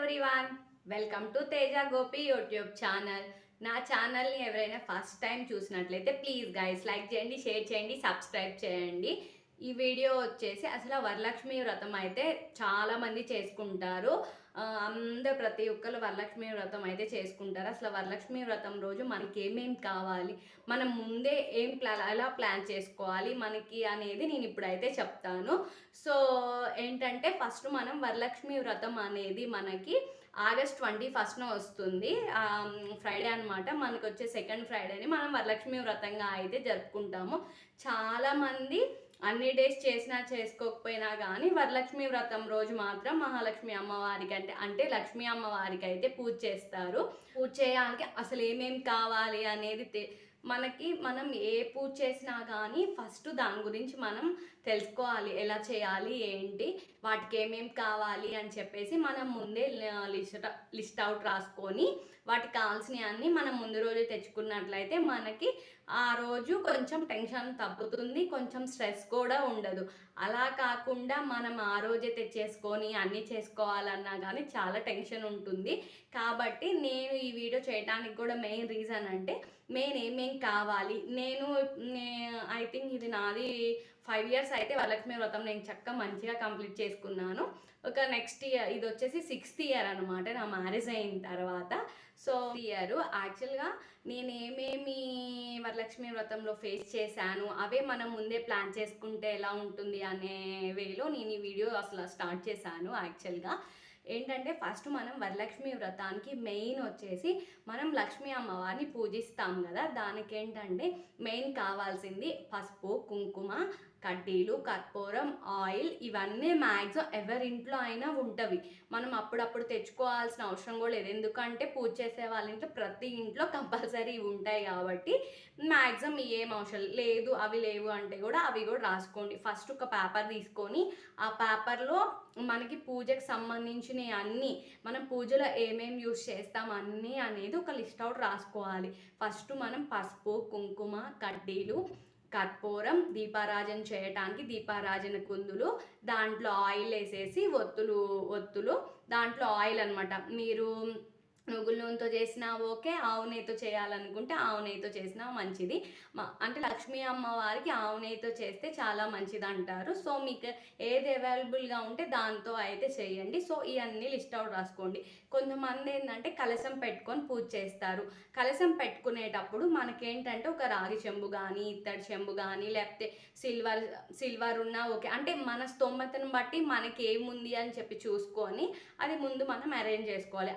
Everyone, welcome to Teja Gopi YouTube channel. నా ఛానల్ని ఎవరైనా ఫస్ట్ టైం చూసినట్లయితే ప్లీజ్ గైస్ లైక్ చేయండి, షేర్ చేయండి, సబ్స్క్రైబ్ చేయండి. ఈ వీడియో వచ్చేసి అసలు వరలక్ష్మి వ్రతం అయితే చాలామంది చేసుకుంటారు. అందరు ప్రతి ఒక్కరు వరలక్ష్మి వ్రతం అయితే చేసుకుంటారు. అసలు వరలక్ష్మి వ్రతం రోజు మనకి ఏమేమి కావాలి, మనం ముందే ఎలా ప్లాన్ చేసుకోవాలి మనకి అనేది నేను ఇప్పుడైతే చెప్తాను. సో ఏంటంటే ఫస్ట్ మనం వరలక్ష్మి వ్రతం అనేది మనకి ఆగస్ట్ 21న వస్తుంది. ఫ్రైడే అనమాట. మనకు వచ్చే సెకండ్ ఫ్రైడేని మనం వరలక్ష్మి వ్రతంగా అయితే జరుపుకుంటాము. చాలామంది అన్ని డేస్ చేసినా చేసుకోకపోయినా కానీ వరలక్ష్మి వ్రతం రోజు మాత్రం మహాలక్ష్మి అమ్మవారికి అంటే లక్ష్మీ అమ్మవారికి అయితే పూజ చేస్తారు. పూజ చేయడానికి అసలు ఏమేమి కావాలి అనేది మనం ఏ పూజ చేసినా కానీ ఫస్ట్ దాని గురించి మనం తెలుసుకోవాలి. ఎలా చేయాలి, ఏంటి, వాటికి ఏమేమి కావాలి అని చెప్పేసి మనం ముందే లిస్ట్ అవుట్ రాసుకొని వాటికి కావాల్సినవన్నీ మనం ముందు రోజు తెచ్చుకున్నట్లయితే మనకి ఆ రోజు కొంచెం టెన్షన్ తగ్గుతుంది, కొంచెం స్ట్రెస్ కూడా ఉండదు. అలా కాకుండా మనం ఆ రోజే తెచ్చేసుకొని అన్నీ చేసుకోవాలన్నా కానీ చాలా టెన్షన్ ఉంటుంది. కాబట్టి నేను ఈ వీడియో చేయడానికి కూడా మెయిన్ రీజన్ అంటే ఏమేం కావాలి. ఐ థింక్ ఇది నాది 5 years అయితే వరలక్ష్మి వ్రతం నేను చక్కగా మంచిగా కంప్లీట్ చేసుకున్నాను. ఒక నెక్స్ట్ ఇయర్ ఇది వచ్చేసి 6th year అనమాట నా మ్యారేజ్ అయిన తర్వాత. సో ఇయర్ యాక్చువల్గా నేను ఏమేమి వరలక్ష్మి వ్రతంలో ఫేస్ చేశాను అవే మనం ముందే ప్లాన్ చేసుకుంటే ఎలా ఉంటుంది అనే వేలో నేను ఈ వీడియో అసలు స్టార్ట్ చేశాను. యాక్చువల్గా ఏంటంటే ఫస్ట్ మనం వరలక్ష్మి వ్రతానికి మెయిన్ వచ్చేసి మనం లక్ష్మీ అమ్మవారిని పూజిస్తాం కదా. దానికి ఏంటంటే మెయిన్ కావాల్సింది పసుపు, కుంకుమ, కడ్డీలు, కర్పూరం, ఆయిల్. ఇవన్నీ మ్యాక్సిమం ఎవరింట్లో అయినా ఉంటవి. మనం అప్పుడప్పుడు తెచ్చుకోవాల్సిన అవసరం కూడా లేదు. ఎందుకంటే పూజ చేసే వాళ్ళ ఇంట్లో ప్రతి ఇంట్లో కంపల్సరీ ఉంటాయి కాబట్టి మ్యాక్సిమం ఏం అవసరం లేదు. అవి లేవు అంటే కూడా అవి కూడా రాసుకోండి. ఫస్ట్ ఒక పేపర్ తీసుకొని ఆ పేపర్లో మనకి పూజకు సంబంధించిన అన్నీ, మనం పూజలో ఏమేమి యూజ్ చేస్తాం అన్నీ అనేది ఒక లిస్ట్ అవుట్ రాసుకోవాలి. ఫస్ట్ మనం పసుపు, కుంకుమ, కడ్డీలు, కర్పూరం, దీపారాజన చేయటానికి దీపారాజన కుందులు, దాంట్లో ఆయిల్ వేసేసి ఒత్తులు దాంట్లో ఆయిల్ అనమాట. మీరు నువ్వుల నూనెతో చేసినా ఓకే, ఆవు నెయ్యితో చేయాలనుకుంటే ఆవు నెయ్యితో చేసినా మంచిది. అంటే లక్ష్మీ అమ్మవారికి ఆవు నెయ్యితో చేస్తే చాలా మంచిది అంటారు. సో మీకు ఏది అవైలబుల్గా ఉంటే దాంతో అయితే చేయండి. సో ఇవన్నీ లిస్ట్ అవుట్ రాసుకోండి. కొంతమంది ఏంటంటే కలశం పెట్టుకొని పూజ చేస్తారు. కలశం పెట్టుకునేటప్పుడు మనకేంటంటే ఒక రాగి చెంబు కానీ, ఇత్తడి చెంబు కానీ, లేకపోతే సిల్వర్ ఉన్నా ఓకే. అంటే మన స్తోమతను బట్టి మనకి ఏముంది అని చెప్పి చూసుకొని అది ముందు మనం అరేంజ్ చేసుకోవాలి.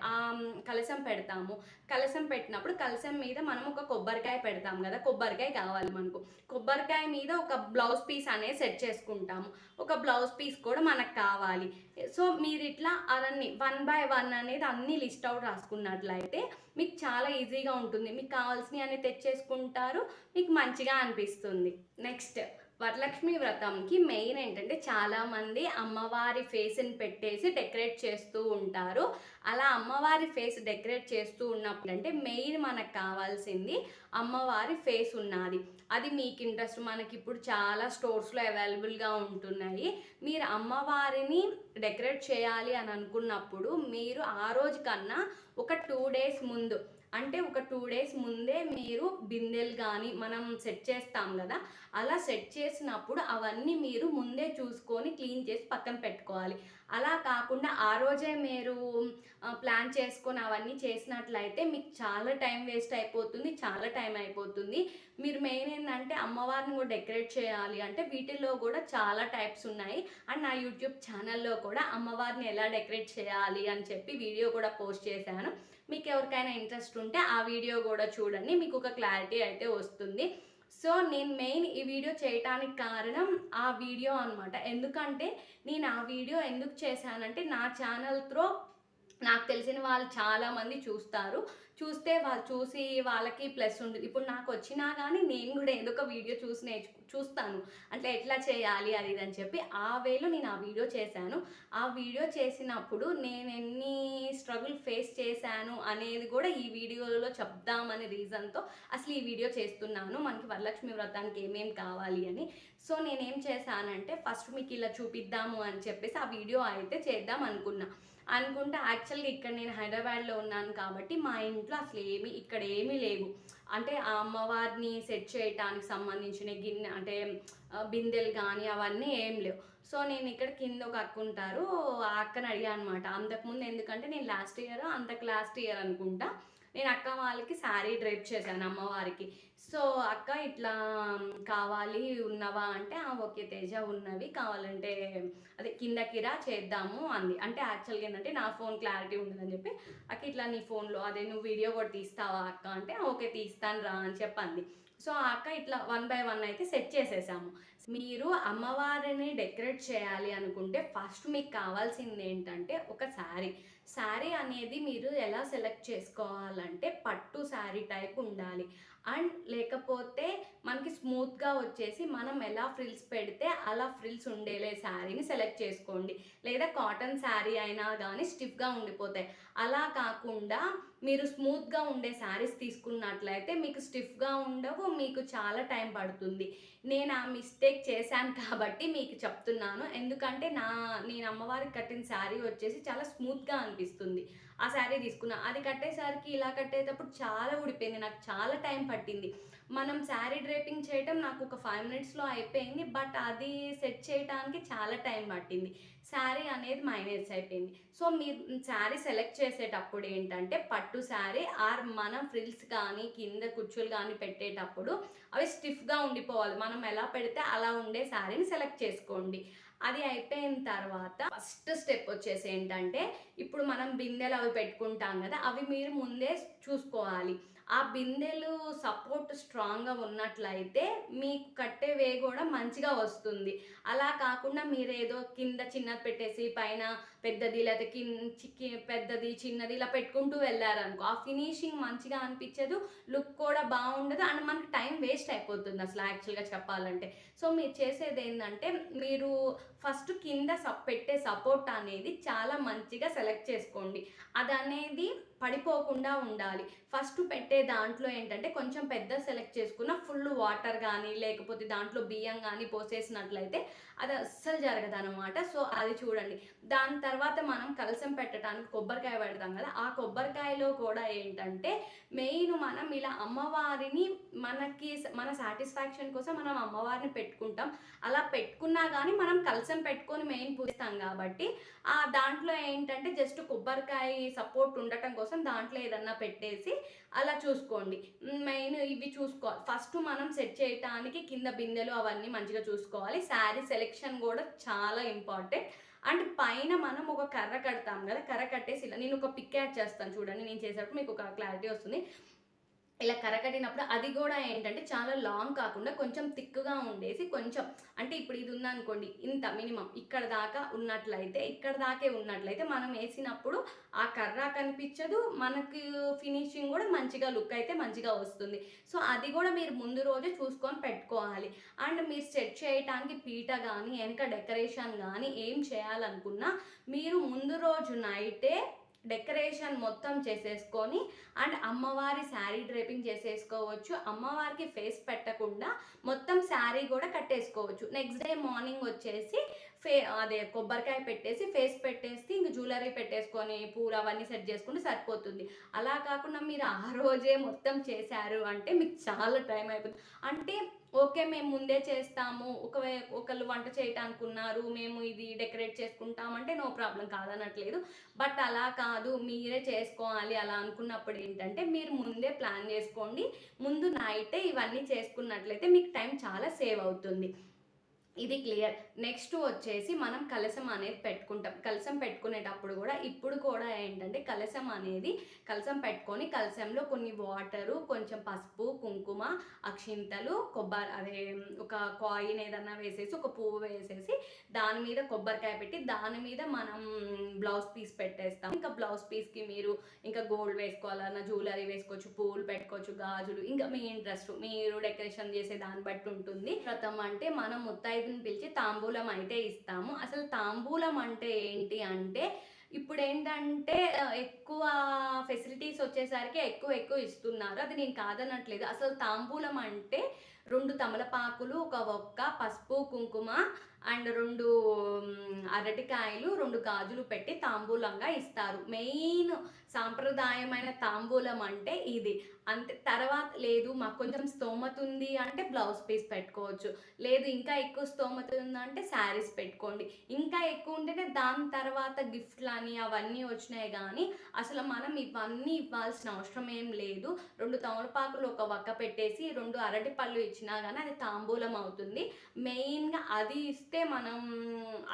కలశం పెడతాము. కలశం పెట్టినప్పుడు కలశం మీద మనం ఒక కొబ్బరికాయ పెడతాం కదా. కొబ్బరికాయ కావాలి మనకు. కొబ్బరికాయ మీద ఒక బ్లౌజ్ పీస్ అనేది సెట్ చేసుకుంటాము. ఒక బ్లౌజ్ పీస్ కూడా మనకు కావాలి. సో మీరు ఇట్లా అవన్నీ 1 by 1 అనేది అన్ని లిస్ట్ అవుట్ రాసుకున్నట్లయితే మీకు చాలా ఈజీగా ఉంటుంది. మీకు కావాల్సినవి అన్ని తెచ్చేసుకుంటారు, మీకు మంచిగా అనిపిస్తుంది. నెక్స్ట్ వరలక్ష్మి వ్రతంకి మెయిన్ ఏంటంటే చాలామంది అమ్మవారి ఫేస్ని పెట్టేసి డెకరేట్ చేస్తూ ఉంటారు. అలా అమ్మవారి ఫేస్ డెకరేట్ చేస్తూ ఉన్నప్పుడు అంటే మెయిన్ మనకు కావాల్సింది అమ్మవారి ఫేస్ ఉన్నది. అది మీకు ఇంట్రెస్ట్. మనకి ఇప్పుడు చాలా స్టోర్స్లో అవైలబుల్గా ఉంటున్నాయి. మీరు అమ్మవారిని డెకరేట్ చేయాలి అని అనుకున్నప్పుడు మీరు ఆ రోజు కన్నా ఒక 2 days ముందు, అంటే ఒక 2 days ముందే మీరు బిందెలు కానీ మనం సెట్ చేస్తాం కదా, అలా సెట్ చేసినప్పుడు అవన్నీ మీరు ముందే చూసుకొని క్లీన్ చేసి పక్కన పెట్టుకోవాలి. అలా కాకుండా ఆ రోజే మీరు ప్లాన్ చేసుకొని అవన్నీ చేసినట్లయితే మీకు చాలా టైం వేస్ట్ అయిపోతుంది, చాలా టైం అయిపోతుంది. మీరు మెయిన్ ఏంటంటే అమ్మవారిని కూడా డెకరేట్ చేయాలి అంటే వీటిల్లో కూడా చాలా టైప్స్ ఉన్నాయి. అండ్ నా యూట్యూబ్ ఛానల్లో కూడా అమ్మవారిని ఎలా డెకరేట్ చేయాలి అని చెప్పి వీడియో కూడా పోస్ట్ చేశాను. మీకు ఎవరికైనా ఇంట్రెస్ట్ ఉంటే ఆ వీడియో కూడా చూడండి, మీకు ఒక క్లారిటీ అయితే వస్తుంది. సో నేను మెయిన్ ఈ వీడియో చేయటానికి కారణం ఆ వీడియో అనమాట. ఎందుకంటే నేను ఆ వీడియో ఎందుకు చేశానంటే నా ఛానల్ త్రో నాకు తెలిసిన వాళ్ళు చాలామంది చూస్తే వాళ్ళు చూసి వాళ్ళకి ప్లస్ ఉంటుంది. ఇప్పుడు నాకు వచ్చినా కానీ నేను కూడా ఏదో ఒక వీడియో చూస్తాను అంటే ఎట్లా చేయాలి అది అని చెప్పి ఆ వేలో నేను ఆ వీడియో చేశాను. ఆ వీడియో చేసినప్పుడు నేను ఎన్ని స్ట్రగుల్ ఫేస్ చేశాను అనేది కూడా ఈ వీడియోలో చెప్దామనే రీజన్తో అసలు ఈ వీడియో చేస్తున్నాను. మనకి వరలక్ష్మి వ్రతానికి ఏమేమి కావాలి అని. సో నేనేం చేశానంటే ఫస్ట్ మీకు ఇలా చూపిద్దాము అని చెప్పేసి ఆ వీడియో అయితే చేద్దాం అనుకున్నా. అనుకుంటే యాక్చువల్గా ఇక్కడ నేను హైదరాబాద్లో ఉన్నాను కాబట్టి మా ఇంట్లో అసలు ఇక్కడ ఏమీ లేవు. అంటే ఆ అమ్మవారిని సెట్ చేయటానికి సంబంధించిన గిన్నె అంటే బిందెలు కానీ అవన్నీ ఏం లేవు. సో నేను ఇక్కడ కింద ఒక అక్క ఉంటారు, ఆ అక్కని అడిగాను అనమాట. అంతకుముందు ఎందుకంటే నేను లాస్ట్ ఇయర్ అనుకుంటా నేను అక్క వాళ్ళకి శారీ డ్రేప్ చేశాను అమ్మవారికి. సో అక్క ఇట్లా కావాలి ఉన్నవా అంటే ఓకే తేజ ఉన్నవి, కావాలంటే అదే కిందకి రా చేద్దాము అంది. అంటే యాక్చువల్గా ఏంటంటే నా ఫోన్ క్లారిటీ ఉండదని చెప్పి అక్క ఇట్లా నీ ఫోన్లో అదే నువ్వు వీడియో కూడా తీస్తావా అక్క అంటే ఓకే తీస్తాను రా అని చెప్పండి. సో ఆ అక్క ఇట్లా 1 by 1 అయితే సెట్ చేసేసాము. మీరు అమ్మవారిని డెకరేట్ చేయాలి అనుకుంటే ఫస్ట్ మీకు కావాల్సింది ఏంటంటే ఒక శారీ అనేది మీరు ఎలా సెలెక్ట్ చేసుకోవాలంటే పట్టు శారీ టైప్ ఉండాలి. అండ్ లేకపోతే మనకి స్మూత్గా వచ్చేసి మనం ఎలా ఫ్రిల్స్ పెడితే అలా ఫ్రిల్స్ ఉండేలే శారీని సెలెక్ట్ చేసుకోండి. లేదా కాటన్ శారీ అయినా కానీ స్టిఫ్గా ఉండిపోతాయి. అలా కాకుండా మీరు స్మూత్గా ఉండే శారీస్ తీసుకున్నట్లయితే మీకు స్టిఫ్గా ఉండవు, మీకు చాలా టైం పడుతుంది. నేను ఆ మిస్టేక్ చేశాను కాబట్టి మీకు చెప్తున్నాను. ఎందుకంటే నేను అమ్మవారికి కట్టిన శారీ వచ్చేసి చాలా స్మూత్గా అనిపిస్తుంది. ఆ శారీ తీసుకున్నా, అది కట్టేసరికి ఇలా కట్టేటప్పుడు చాలా ఊడిపోయింది, నాకు చాలా టైం పట్టింది. మనం శారీ డ్రేపింగ్ చేయటం నాకు ఒక 5 minutesలో అయిపోయింది, బట్ అది సెట్ చేయడానికి చాలా టైం పట్టింది. శారీ అనేది మైనస్ అయిపోయింది. సో మీరు శారీ సెలెక్ట్ చేసేటప్పుడు ఏంటంటే పట్టు శారీ ఆర్ మనం ఫ్రిల్స్ కానీ కింద కుచ్చులు కానీ పెట్టేటప్పుడు అవి స్టిఫ్గా ఉండిపోవాలి. మనం ఎలా పెడితే అలా ఉండే శారీని సెలెక్ట్ చేసుకోండి. అది అయిపోయిన తర్వాత ఫస్ట్ స్టెప్ వచ్చేసి ఏంటంటే ఇప్పుడు మనం బిందెలు అవి పెట్టుకుంటాం కదా, అవి మీరు ముందే చూసుకోవాలి. ఆ బిందెలు సపోర్ట్ స్ట్రాంగ్గా ఉన్నట్లయితే మీకు కట్టే వే కూడా మంచిగా వస్తుంది. అలా కాకుండా మీరేదో కింద చిన్నది పెట్టేసి పైన పెద్దది లేకపోతే పెద్దది చిన్నది ఇలా పెట్టుకుంటూ వెళ్ళారనుకో ఆ ఫినిషింగ్ మంచిగా అనిపించదు, లుక్ కూడా బాగుండదు, అండ్ మనకి టైం వేస్ట్ అయిపోతుంది అసలు యాక్చువల్గా చెప్పాలంటే. సో మీరు చేసేది ఏంటంటే మీరు ఫస్ట్ కింద పెట్టే సపోర్ట్ అనేది చాలా మంచిగా సెలెక్ట్ చేసుకోండి. అది అనేది పడిపోకుండా ఉండాలి. ఫస్ట్ పెట్టే దాంట్లో ఏంటంటే కొంచెం పెద్ద సెలెక్ట్ చేసుకున్న ఫుల్ వాటర్ కానీ లేకపోతే దాంట్లో బియ్యం కానీ పోసేసినట్లయితే అది అస్సలు జరగదు అనమాట. సో అది చూడండి. దాని తర్వాత మనం కలశం పెట్టడానికి కొబ్బరికాయ పెడతాం కదా, ఆ కొబ్బరికాయలో కూడా ఏంటంటే మెయిన్ మనం ఇలా అమ్మవారిని మన సాటిస్ఫాక్షన్ కోసం మనం అమ్మవారిని పెట్టుకుంటాం. అలా పెట్టుకున్నా కానీ మనం కలశం పెట్టుకొని మెయిన్ పూజిస్తాం కాబట్టి ఆ దాంట్లో ఏంటంటే జస్ట్ కొబ్బరికాయ సపోర్ట్ ఉండటం కోసం దాంట్లో ఏదన్నా పెట్టేసి అలా చూసుకోండి. మెయిన్ ఇవి చూసుకోవాలి. ఫస్ట్ మనం సెట్ చేయడానికి కింద బిందెలు అవన్నీ మంచిగా చూసుకోవాలి. శారీ సెలెక్షన్ కూడా చాలా ఇంపార్టెంట్. అండ్ పైన మనం ఒక కర్ర కడతాం కదా, కర్ర కట్టేసి ఇలా నేను ఒక పిక్ యాడ్ చేస్తాను చూడండి, నేను చేసేటప్పుడు మీకు ఒక క్లారిటీ వస్తుంది. ఇలా కరకట్టినప్పుడు అది కూడా ఏంటంటే చాలా లాంగ్ కాకుండా కొంచెం థిక్గా ఉండేసి కొంచెం అంటే ఇప్పుడు ఇది ఉందనుకోండి ఇంత మినిమం ఇక్కడ దాకే ఉన్నట్లయితే మనం వేసినప్పుడు ఆ కర్ర కనిపించదు, మనకి ఫినిషింగ్ కూడా మంచిగా లుక్ అయితే మంచిగా వస్తుంది. సో అది కూడా మీరు ముందు రోజే చూసుకొని పెట్టుకోవాలి. అండ్ మీరు సెట్ చేయడానికి పీట కానీ వెనక డెకరేషన్ కానీ ఏం చేయాలనుకున్నా మీరు ముందు రోజు నైటే డెకరేషన్ మొత్తం చేసేసుకొని అండ్ అమ్మవారి శారీ డ్రేపింగ్ చేసేసుకోవచ్చు. అమ్మవారికి ఫేస్ పెట్టకుండా మొత్తం శారీ కూడా కట్టేసుకోవచ్చు. నెక్స్ట్ డే మార్నింగ్ వచ్చేసి అదే కొబ్బరికాయ పెట్టేసి ఫేస్ పెట్టేసి ఇంక జ్యువెలరీ పెట్టేసుకొని పూలు అవన్నీ సెట్ చేసుకుంటే సరిపోతుంది. అలా కాకుండా మీరు ఆ రోజే మొత్తం చేశారు అంటే మీకు చాలా టైం అయిపోతుంది. అంటే ఓకే మేము ముందే చేస్తాము, ఒకళ్ళు వంట చేయటానికి ఉన్నారు, మేము ఇది డెకరేట్ చేసుకుంటామంటే నో ప్రాబ్లం, కాదనట్లేదు. బట్ అలా కాదు మీరే చేసుకోవాలి అలా అనుకున్నప్పుడు ఏంటంటే మీరు ముందే ప్లాన్ చేసుకోండి. ముందు నైటే ఇవన్నీ చేసుకున్నట్లయితే మీకు టైం చాలా సేవ్ అవుతుంది. ఇది క్లియర్. నెక్స్ట్ వచ్చేసి మనం కలశం అనేది పెట్టుకుంటాం. కలశం పెట్టుకునేటప్పుడు కూడా ఇప్పుడు కూడా ఏంటంటే కలశం పెట్టుకొని కలశంలో కొన్ని వాటరు, కొంచెం పసుపు, కుంకుమ, అక్షింతలు, ఒక కాయిన్ ఏదన్నా వేసేసి ఒక పువ్వు వేసేసి దాని మీద కొబ్బరికాయ పెట్టి దాని మీద మనం బ్లౌజ్ పీస్ పెట్టేస్తాం. ఇంకా బ్లౌజ్ పీస్కి మీరు ఇంకా గోల్డ్ వేసుకోవాలన్నా జ్యువెలరీ వేసుకోవచ్చు, పువ్వులు పెట్టుకోవచ్చు, గాజులు, ఇంకా మీ ఇంట్రెస్ట్, మీరు డెకరేషన్ చేసే దాన్ని బట్టి ఉంటుంది. వ్రతం అంటే మనం పిలిచి తాంబూలం అయితే ఇస్తాము. అసలు తాంబూలం అంటే ఏంటి అంటే ఇప్పుడు ఏంటంటే ఎక్కువ ఫెసిలిటీస్ వచ్చేసరికి ఎక్కువ ఇస్తున్నారు, అది నేను కాదనట్లేదు. అసలు తాంబూలం అంటే 2 తమలపాకులు, ఒక ఒక్క, పసుపు కుంకుమ అండ్ 2 అరటికాయలు, 2 గాజులు పెట్టి తాంబూలంగా ఇస్తారు. మెయిన్ సాంప్రదాయమైన తాంబూలం అంటే ఇది. అంతే. తర్వాత లేదు మాకు కొంచెం స్తోమత ఉంది అంటే బ్లౌజ్ పీస్ పెట్టుకోవచ్చు, లేదు ఇంకా ఎక్కువ స్తోమత ఉందంటే శారీస్ పెట్టుకోండి. ఇంకా ఎక్కువ ఉంటేనే దాని తర్వాత గిఫ్ట్లని అవన్నీ వచ్చినాయి, కానీ అసలు మనం ఇవన్నీ ఇవ్వాల్సిన అవసరం ఏం లేదు. 2 తమలపాకులు ఒక వక్క పెట్టేసి 2 అరటి పళ్ళు ఇచ్చినా కానీ అది తాంబూలం అవుతుంది. మెయిన్గా అది ఇస్తే మనం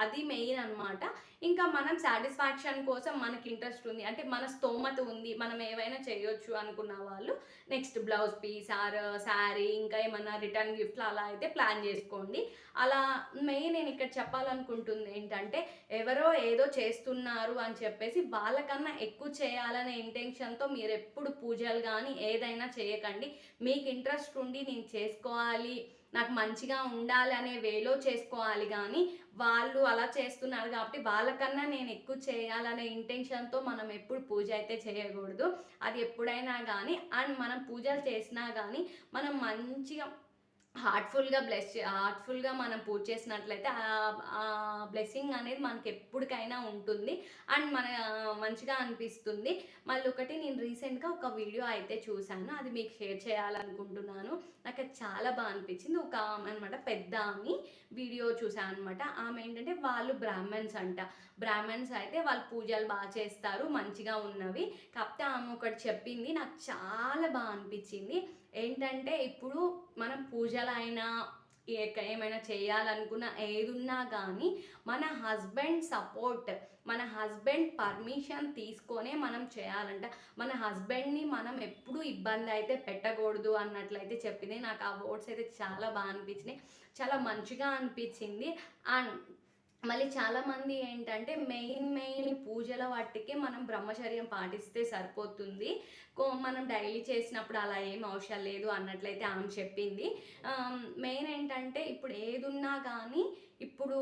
అది మెయిన్ అనమాట. ఇంకా మనం సాటిస్ఫాక్షన్ కోసం మనకి ఇంట్రెస్ట్ ఉంది అంటే మన స్తోమత ఉంది, మనం ఏవైనా చేయొచ్చు అనుకున్న వాళ్ళు next blouse piece or sari ఇంకా ఏమన్నా రిటర్న్ గిఫ్ట్లు అలా అయితే ప్లాన్ చేసుకోండి. అలా మెయిన్ నేను ఇక్కడ చెప్పాలనుకుంటుంది ఏంటంటే, ఎవరో ఏదో చేస్తున్నారు అని చెప్పేసి వాళ్ళకన్నా ఎక్కువ చేయాలనే ఇంటెన్షన్తో మీరు ఎప్పుడు పూజలు కానీ ఏదైనా చేయకండి. మీకు ఇంట్రెస్ట్ ఉండి నేను చేసుకోవాలి, నాకు మంచిగా ఉండాలి అనే వేలో చేసుకోవాలి, కానీ వాళ్ళు అలా చేస్తున్నారు కాబట్టి వాళ్ళకన్నా నేను ఎక్కువ చేయాలనే ఇంటెన్షన్తో మనం ఎప్పుడు పూజ అయితే చేయకూడదు. అది ఎప్పుడైనా కానీ అండ్ మనం పూజలు చేసినా కానీ మనం మంచిగా హార్ట్ఫుల్గా మనం పూజ చేసినట్లయితే ఆ బ్లెస్సింగ్ అనేది మనకి ఎప్పటికైనా ఉంటుంది అండ్ మంచిగా అనిపిస్తుంది. మళ్ళీ ఒకటి నేను రీసెంట్గా ఒక వీడియో అయితే చూశాను, అది మీకు షేర్ చేయాలనుకుంటున్నాను. నాకు అది చాలా బాగా అనిపించింది. ఒక ఆమె అనమాట, పెద్ద ఆమె వీడియో చూసాను అనమాట. ఆమె ఏంటంటే వాళ్ళు బ్రాహ్మణ్స్ అంట. బ్రాహ్మణ్స్ అయితే వాళ్ళు పూజలు బాగా చేస్తారు, మంచిగా ఉన్నవి. కాకపోతే ఆమె ఒకటి చెప్పింది నాకు చాలా బాగా అనిపించింది. ఏంటంటే ఇప్పుడు మనం పూజలైనా ఏమైనా చేయాలనుకున్న ఏదున్నా కానీ మన హస్బెండ్ సపోర్ట్, మన హస్బెండ్ పర్మిషన్ తీసుకొనే మనం చేయాలంట. మన హస్బెండ్ని మనం ఎప్పుడూ ఇబ్బంది అయితే పెట్టకూడదు అన్నట్లయితే చెప్పింది. నాకు ఆ వర్డ్స్ అయితే చాలా బాగా అనిపించినాయి, చాలా మంచిగా అనిపించింది. అండ్ మళ్ళీ చాలామంది ఏంటంటే మెయిన్ పూజల వాటికి మనం బ్రహ్మచర్యం పాటిస్తే సరిపోతుంది, మనం డైలీ చేసినప్పుడు అలా ఏం అవసరం లేదు అన్నట్లయితే ఆమె చెప్పింది. మెయిన్ ఏంటంటే ఇప్పుడు ఏదున్నా కానీ ఇప్పుడు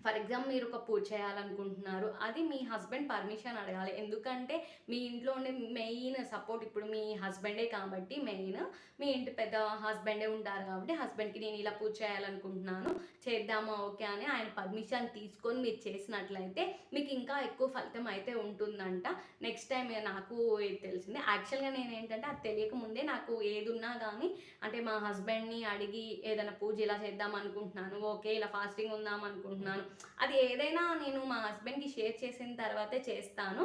ఫర్ ఎగ్జాంపుల్ మీరు ఒక పూజ చేయాలనుకుంటున్నారు, అది మీ హస్బెండ్ పర్మిషన్ అడగాలి. ఎందుకంటే మీ ఇంట్లో ఉండే మెయిన్ సపోర్ట్ ఇప్పుడు మీ హస్బెండే కాబట్టి, మెయిన్ మీ ఇంటి పెద్ద హస్బెండే ఉంటారు కాబట్టి హస్బెండ్కి నేను ఇలా పూజ చేయాలనుకుంటున్నాను చేద్దామా ఓకే అని ఆయన పర్మిషన్ తీసుకొని మీరు చేసినట్లయితే మీకు ఇంకా ఎక్కువ ఫలితం అయితే ఉంటుందంట. నెక్స్ట్ టైం నాకు ఇది తెలిసింది. యాక్చువల్గా నేను ఏంటంటే అది తెలియకముందే నాకు ఏది ఉన్నా కానీ అంటే మా హస్బెండ్ని అడిగి ఏదైనా పూజ ఇలా చేద్దాం అనుకుంటున్నాను, ఓకే ఇలా ఫాస్టింగ్ ఉందాం అనుకుంటున్నాను, అది ఏదైనా నేను మా హస్బెండ్కి షేర్ చేసిన తర్వాతే చేస్తాను.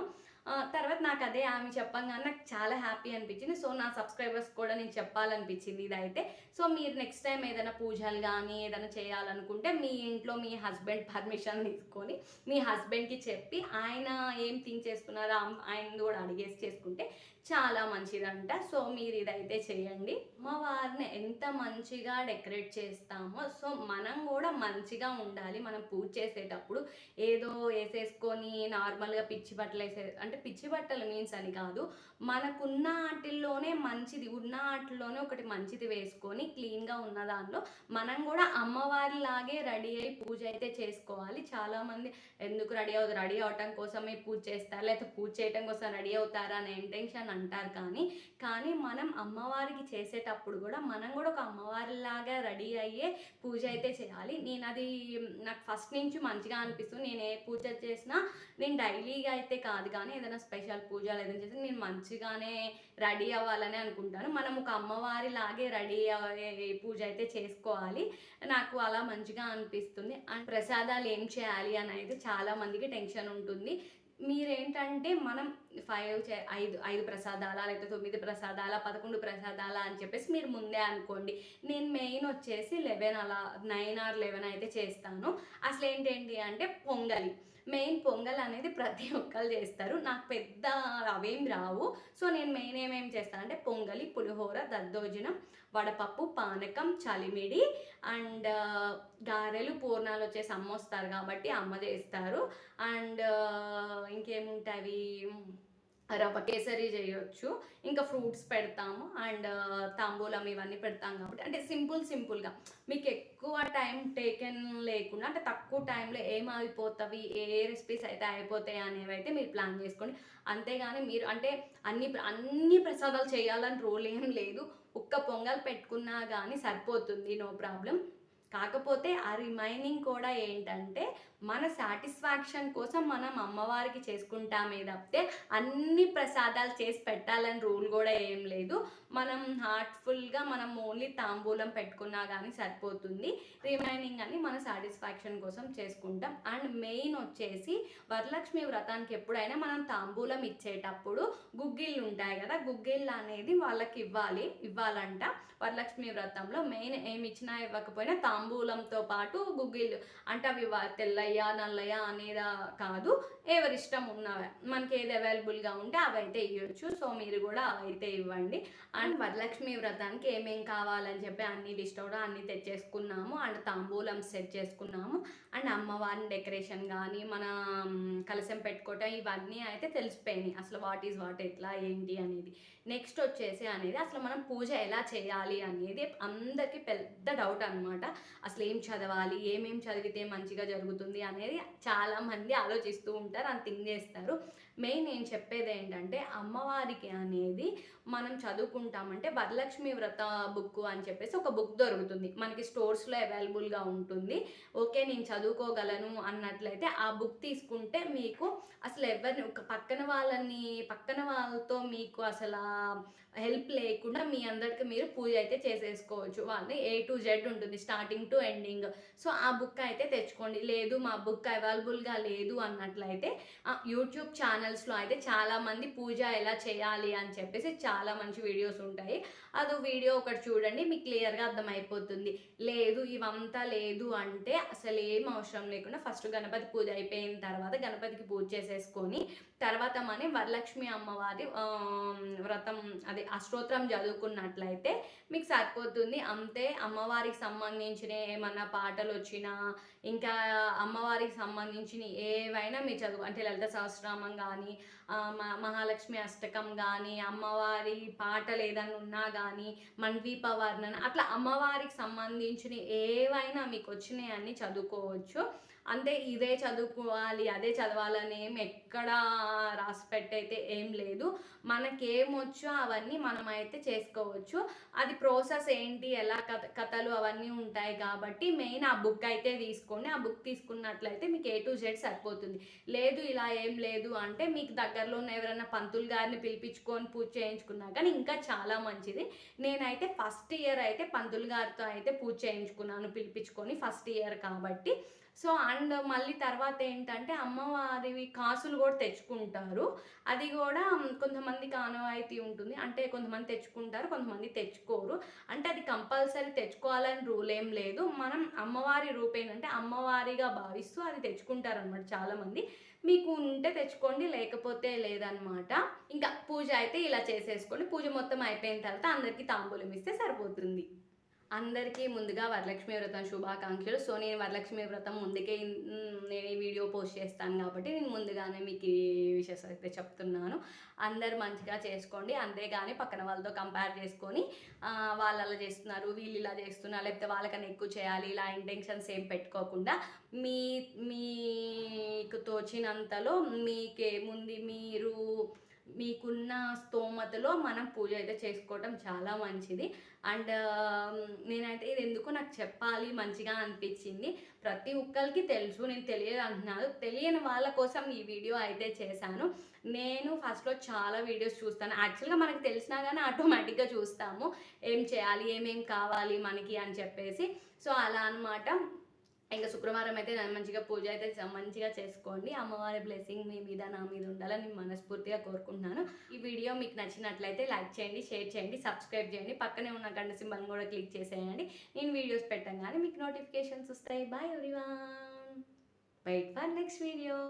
తర్వాత నాకు అదే ఆమె చెప్పంగానే నాకు చాలా హ్యాపీ అనిపించింది. సో నా సబ్స్క్రైబర్స్ కూడా నేను చెప్పాలనిపించింది ఇదైతే. సో మీరు నెక్స్ట్ టైం ఏదైనా పూజలు కానీ ఏదైనా చేయాలనుకుంటే మీ ఇంట్లో మీ హస్బెండ్ పర్మిషన్ తీసుకొని మీ హస్బెండ్కి చెప్పి ఆయన ఏం థింక్ చేస్తున్నారో ఆయన కూడా అడిగేసి చేసుకుంటే చాలా మంచిదంట. సో మీరు ఇదైతే చేయండి. అమ్మవారిని ఎంత మంచిగా డెకరేట్ చేస్తామో సో మనం కూడా మంచిగా ఉండాలి. మనం పూజ చేసేటప్పుడు ఏదో వేసేసుకొని నార్మల్గా పిచ్చి బట్టలు అంటే పిచ్చి బట్టలు మీన్స్ అని కాదు, మనకున్న వాటిల్లోనే మంచిది, ఉన్న వాటిల్లోనే ఒకటి మంచిది వేసుకొని క్లీన్గా ఉన్న దానిలో మనం కూడా అమ్మవారిలాగే రెడీ అయ్యి పూజ అయితే చేసుకోవాలి. చాలామంది ఎందుకు రెడీ అవటం కోసమే పూజ చేస్తారు, లేకపోతే పూజ చేయటం కోసం రెడీ అవుతారా అనే ఇంటెన్షన్ అంటారు, కానీ మనం అమ్మవారికి చేసేటప్పుడు కూడా మనం కూడా ఒక అమ్మవారిలాగా రెడీ అయ్యే పూజ అయితే చేయాలి. నేను అది నాకు ఫస్ట్ నుంచి మంచిగా అనిపిస్తుంది. నేను ఏ పూజ చేసినా నేను డైలీగా అయితే కాదు, కానీ ఏదైనా స్పెషల్ పూజలు ఏదైనా చేసినా నేను మంచిగానే రెడీ అవ్వాలని అనుకుంటాను. మనం ఒక అమ్మవారిలాగే రెడీ అయ్యే పూజ అయితే చేసుకోవాలి. నాకు అలా మంచిగా అనిపిస్తుంది. అండ్ ప్రసాదాలు ఏం చేయాలి అని అయితే చాలామందికి టెన్షన్ ఉంటుంది. మీరేంటంటే మనం 5 ప్రసాదాలా లేకపోతే 9 ప్రసాదాలా 11 ప్రసాదాలా అని చెప్పేసి మీరు ముందే అనుకోండి. నేను మెయిన్ వచ్చేసి 11 అలా 9 or 11 అయితే చేస్తాను. అసలు ఏంటి అంటే పొంగలి, మెయిన్ పొంగల్ అనేది ప్రతి ఒక్కరు చేస్తారు. నాకు పెద్ద అవేం రావు. సో నేను మెయిన్ ఏమేమి చేస్తాను అంటే పొంగలి, పులిహోర, దద్దోజనం, వడపప్పు, పానకం, చలిమిడి అండ్ గారెలు, పూర్ణాలు వచ్చేసి అమ్మ వస్తారు కాబట్టి అమ్మ చేస్తారు. అండ్ ఇంకేముంటాయి రవ్వ కేసరి చేయొచ్చు. ఇంకా ఫ్రూట్స్ పెడతాము అండ్ తాంబూలం ఇవన్నీ పెడతాం కాబట్టి అంటే సింపుల్‌గా మీకు ఎక్కువ టైం టేకెన్ లేకుండా అంటే తక్కువ టైంలో ఏం అయిపోతవి, ఏ రెసిపీస్ అయితే అయిపోతాయి అనేవైతే మీరు ప్లాన్ చేసుకోండి. అంతేగాని మీరు అంటే అన్ని ప్రసాదాలు చేయాలని రూల్ ఏం లేదు. ఒక్క పొంగల్ పెట్టుకున్నా గానీ సరిపోతుంది. No problem. కాకపోతే ఆ రిమైనింగ్ కూడా ఏంటంటే మన సాటిస్ఫాక్షన్ కోసం మనం అమ్మవారికి చేసుకుంటామే తప్పితే అన్ని ప్రసాదాలు చేసి పెట్టాలని రూల్ కూడా ఏం లేదు. మనం హార్ట్ఫుల్గా మనం ఓన్లీ తాంబూలం పెట్టుకున్నా కానీ సరిపోతుంది. రిమైనింగ్ అని మన సాటిస్ఫాక్షన్ కోసం చేసుకుంటాం. అండ్ మెయిన్ వచ్చేసి వరలక్ష్మి వ్రతానికి ఎప్పుడైనా మనం తాంబూలం ఇచ్చేటప్పుడు గుగ్గిళ్ళు ఉంటాయి కదా, గుగ్గిళ్ళు అనేది వాళ్ళకి ఇవ్వాలంట. వరలక్ష్మి వ్రతంలో మెయిన్ ఏమి ఇచ్చినా ఇవ్వకపోయినా తాంబూలంతో పాటు గుగ్గిళ్ళు అంటే అవి తెల్లయ్య నల్లయ్య అనేది కాదు, ఎవరిష్టం ఉన్నవి మనకి ఏది అవైలబుల్గా ఉంటే అవి అయితే ఇవ్వచ్చు. సో మీరు కూడా అవైతే ఇవ్వండి. అండ్ వరలక్ష్మి వ్రతానికి ఏమేం కావాలని చెప్పి అన్ని లిస్ట్ కూడా అన్ని తెచ్చేసుకున్నాము. అండ్ తాంబూలం సెట్ చేసుకున్నాము. అండ్ అమ్మవారిని డెకరేషన్ కానీ మన కలశం పెట్టుకోవటం ఇవన్నీ అయితే తెలిసిపోయినాయి. అసలు వాట్ ఈజ్ వాట్, ఎట్లా ఏంటి అనేది. నెక్స్ట్ వచ్చేసి అనేది అసలు మనం పూజ ఎలా చేయాలి అనేది అందరికీ పెద్ద డౌట్ అనమాట. అసలు ఏం చదవాలి, ఏమేం చదివితే మంచిగా జరుగుతుంది అనేది చాలామంది ఆలోచిస్తూ ఉంటారు, అని థింక్ చేస్తారు. మెయిన్ నేను చెప్పేది ఏంటంటే అమ్మవారికి అనేది మనం చదువుకుంటామంటే వరలక్ష్మి వ్రత బుక్ అని చెప్పేసి ఒక బుక్ దొరుకుతుంది మనకి, స్టోర్స్లో అవైలబుల్గా ఉంటుంది. ఓకే నేను చదువుకోగలను అన్నట్లయితే ఆ బుక్ తీసుకుంటే మీకు అసలు ఎవరిని పక్కన వాళ్ళతో మీకు అసలు హెల్ప్ లేకుండా మీ అందరికి మీరు పూజ అయితే చేసేసుకోవచ్చు. వాళ్ళని A to Z ఉంటుంది, స్టార్టింగ్ టు ఎండింగ్. సో ఆ బుక్ అయితే తెచ్చుకోండి. లేదు మా బుక్ అవైలబుల్గా లేదు అన్నట్లయితే యూట్యూబ్ ఛానల్స్లో అయితే చాలామంది పూజ ఎలా చేయాలి అని చెప్పేసి చాలా మంచి వీడియోస్ ఉంటాయి. అది వీడియో ఒకటి చూడండి, మీకు క్లియర్గా అర్థమైపోతుంది. లేదు ఇవంతా లేదు అంటే అసలు ఏం అవసరం లేకుండా ఫస్ట్ గణపతి పూజ అయిపోయిన తర్వాత గణపతికి పూజ చేసేసుకొని తర్వాత మనం వరలక్ష్మి అమ్మవారి వ్రతం అదే అష్టోత్తరం చదువుకున్నట్లయితే మీకు సరిపోతుంది. అంతే. అమ్మవారికి సంబంధించిన ఏమన్నా పాటలు వచ్చినా ఇంకా అమ్మవారికి సంబంధించిన ఏవైనా మీరు చదువు అంటే లలిత సహస్రనామం కానీ మహాలక్ష్మి అష్టకం కానీ అమ్మవారి పాటలు ఏదైనా ఉన్నా కానీ మన్వీప వర్ణన అట్లా అమ్మవారికి సంబంధించిన ఏవైనా మీకు వచ్చినాయి అన్నీ చదువుకోవచ్చు. అంతే. ఇదే చదువుకోవాలి అదే చదవాలని ఏం ఎక్కడ రాసి పెట్టయితే ఏం లేదు. మనకేమొచ్చో అవన్నీ మనమైతే చేసుకోవచ్చు. అది ప్రాసెస్ ఏంటి ఎలా కథలు అవన్నీ ఉంటాయి కాబట్టి మెయిన్ ఆ బుక్ అయితే తీసుకోండి. ఆ బుక్ తీసుకున్నట్లయితే మీకు A to Z సరిపోతుంది. లేదు ఇలా ఏం లేదు అంటే మీకు దగ్గరలో ఉన్న ఎవరైనా పంతులు గారిని పిలిపించుకొని పూజ చేయించుకున్నా కానీ ఇంకా చాలా మంచిది. నేనైతే ఫస్ట్ ఇయర్ అయితే పంతులు గారితో అయితే పూజ చేయించుకున్నాను పిలిపించుకొని, ఫస్ట్ ఇయర్ కాబట్టి. సో అండ్ మళ్ళీ తర్వాత ఏంటంటే అమ్మవారివి కాసులు కూడా తెచ్చుకుంటారు. అది కూడా కొంతమందికి ఆనవాయితీ ఉంటుంది. అంటే కొంతమంది తెచ్చుకుంటారు, కొంతమంది తెచ్చుకోరు. అంటే అది కంపల్సరీ తెచ్చుకోవాలని రూల్ ఏం లేదు. మనం అమ్మవారి రూపేనంటే అమ్మవారిగా భావిస్తూ అది తెచ్చుకుంటారనమాట చాలామంది. మీకు ఉంటే తెచ్చుకోండి, లేకపోతే లేదనమాట. ఇంకా పూజ అయితే ఇలా చేసేసుకోండి. పూజ మొత్తం అయిపోయిన తర్వాత అందరికీ తాంబూలం ఇస్తే సరిపోతుంది. అందరికీ ముందుగా వరలక్ష్మి వ్రతం శుభాకాంక్షలు. సో నేను వరలక్ష్మి వ్రతం ముందుకే నేను ఈ వీడియో పోస్ట్ చేస్తాను కాబట్టి నేను ముందుగానే మీకు ఈ విషయస్ అయితే చెప్తున్నాను. అందరు మంచిగా చేసుకోండి. అంతేగాని పక్కన వాళ్ళతో కంపేర్ చేసుకొని వాళ్ళు అలా చేస్తున్నారు వీళ్ళు ఇలా చేస్తున్నారు లేకపోతే వాళ్ళకన్నా ఎక్కువ చేయాలి ఇలా ఇంటెన్షన్స్ ఏం పెట్టుకోకుండా మీకు తోచినంతలో మీకేముంది మీకున్న స్తోమతలో మనం పూజ అయితే చేసుకోవటం చాలా మంచిది. అండ్ నేనైతే ఇది ఎందుకు నాకు చెప్పాలి మంచిగా అనిపించింది. ప్రతి ఒక్కరికి తెలుసు, నేను తెలియదు అంటున్నాను, తెలియని వాళ్ళ కోసం ఈ వీడియో అయితే చేశాను. నేను ఫస్ట్లో చాలా వీడియోస్ చూస్తాను. యాక్చువల్గా మనకు తెలిసినా కానీ ఆటోమేటిక్గా చూస్తాము ఏం చేయాలి ఏమేం కావాలి మనకి అని చెప్పేసి. సో అలా అనమాట. ఇంకా శుక్రవారం అయితే మంచిగా పూజ అయితే మంచిగా చేసుకోండి. అమ్మవారి బ్లెస్సింగ్ మీ మీద నా మీద ఉండాలని నేను మనస్ఫూర్తిగా కోరుకుంటున్నాను. ఈ వీడియో మీకు నచ్చినట్లయితే లైక్ చేయండి, షేర్ చేయండి, సబ్స్క్రైబ్ చేయండి. పక్కనే ఉన్న గంట సింబల్ కూడా క్లిక్ చేసేయండి. నేను వీడియోస్ పెట్టగానే మీకు నోటిఫికేషన్స్ వస్తాయి. Bye everyone. Wait for next video.